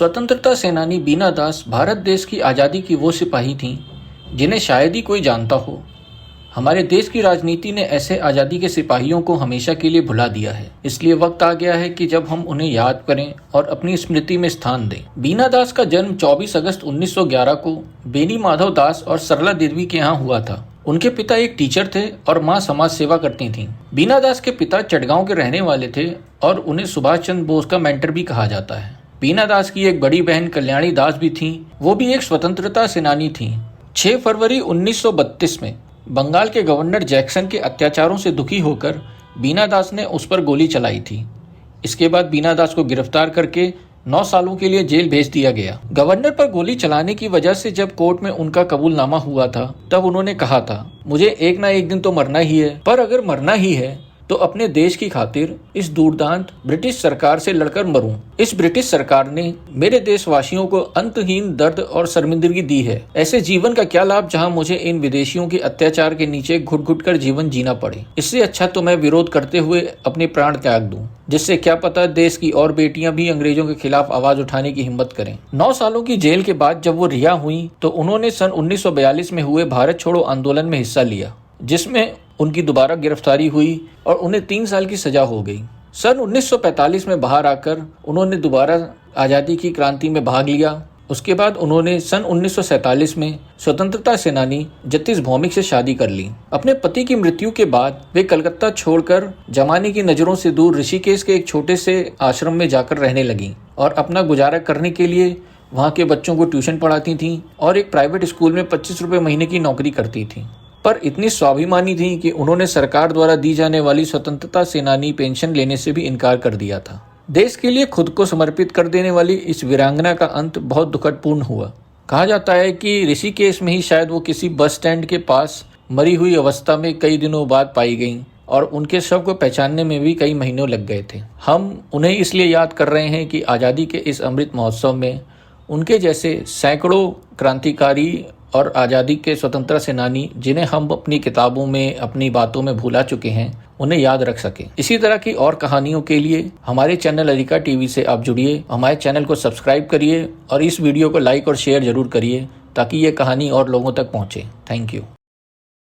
स्वतंत्रता सेनानी बीना दास भारत देश की आज़ादी की वो सिपाही थीं जिन्हें शायद ही कोई जानता हो। हमारे देश की राजनीति ने ऐसे आज़ादी के सिपाहियों को हमेशा के लिए भुला दिया है। इसलिए वक्त आ गया है कि जब हम उन्हें याद करें और अपनी स्मृति में स्थान दें। बीना दास का जन्म 24 अगस्त 1911 को बेनी माधव दास और सरला देवी के यहाँ हुआ था। उनके पिता एक टीचर थे और माँ समाज सेवा करती थीं। बीना दास के पिता चटगांव के रहने वाले थे और उन्हें सुभाष चंद्र बोस का मेंटर भी कहा जाता है। बीना दास की एक बड़ी बहन कल्याणी दास भी थीं। वो भी एक स्वतंत्रता सेनानी थीं। 6 फरवरी 1932 में बंगाल के गवर्नर जैक्सन के अत्याचारों से दुखी होकर बीना दास ने उस पर गोली चलाई थी। इसके बाद बीना दास को गिरफ्तार करके 9 सालों के लिए जेल भेज दिया गया। गवर्नर पर गोली चलाने की वजह से जब कोर्ट में उनका कबूलनामा हुआ था तब उन्होंने कहा था, मुझे एक ना एक दिन तो मरना ही है, पर अगर मरना ही है तो अपने देश की खातिर इस दूरदांत ब्रिटिश सरकार से लड़कर मरूं। इस ब्रिटिश सरकार ने मेरे देशवासियों को अंतहीन दर्द और शर्मिंदगी दी है। ऐसे जीवन का क्या लाभ जहां मुझे इन विदेशियों के अत्याचार के नीचे घुट घुट कर जीवन जीना पड़े। इससे अच्छा तो मैं विरोध करते हुए अपने प्राण त्याग दूं, जिससे क्या पता देश की और बेटियां भी अंग्रेजों के खिलाफ आवाज उठाने की हिम्मत करें। 9 सालों की जेल के बाद जब वो रिहा हुई तो उन्होंने सन 1942 में हुए भारत छोड़ो आंदोलन में हिस्सा लिया, जिसमें उनकी दोबारा गिरफ्तारी हुई और उन्हें 3 साल की सजा हो गई। सन 1945 में बाहर आकर उन्होंने दोबारा आज़ादी की क्रांति में भाग लिया। उसके बाद उन्होंने सन 1947 में स्वतंत्रता सेनानी जतीश भौमिक से शादी कर ली। अपने पति की मृत्यु के बाद वे कलकत्ता छोड़कर जमाने की नज़रों से दूर ऋषिकेश के एक छोटे से आश्रम में जाकर रहने लगीं और अपना गुजारा करने के लिए वहाँ के बच्चों को ट्यूशन पढ़ाती थीं और एक प्राइवेट स्कूल में 25 रुपये महीने की नौकरी करती थीं। पर इतनी स्वाभिमानी थी कि उन्होंने सरकार द्वारा दी जाने वाली स्वतंत्रता सेनानी पेंशन लेने से भी इनकार कर दिया था। देश के लिए खुद को समर्पित कर देने वाली इस वीरांगना का अंत बहुत दुखदपूर्ण हुआ। कहा जाता है कि ऋषिकेश में ही शायद वो किसी बस स्टैंड के पास मरी हुई अवस्था में कई दिनों बाद पाई गईं और उनके शव को पहचानने में भी कई महीनों लग गए थे। हम उन्हें इसलिए याद कर रहे हैं कि आज़ादी के इस अमृत महोत्सव में उनके जैसे सैकड़ों क्रांतिकारी और आज़ादी के स्वतंत्रता सेनानी, जिन्हें हम अपनी किताबों में अपनी बातों में भुला चुके हैं, उन्हें याद रख सकें। इसी तरह की और कहानियों के लिए हमारे चैनल अरिका टीवी से आप जुड़िए, हमारे चैनल को सब्सक्राइब करिए और इस वीडियो को लाइक और शेयर जरूर करिए ताकि ये कहानी और लोगों तक पहुँचे। Thank you.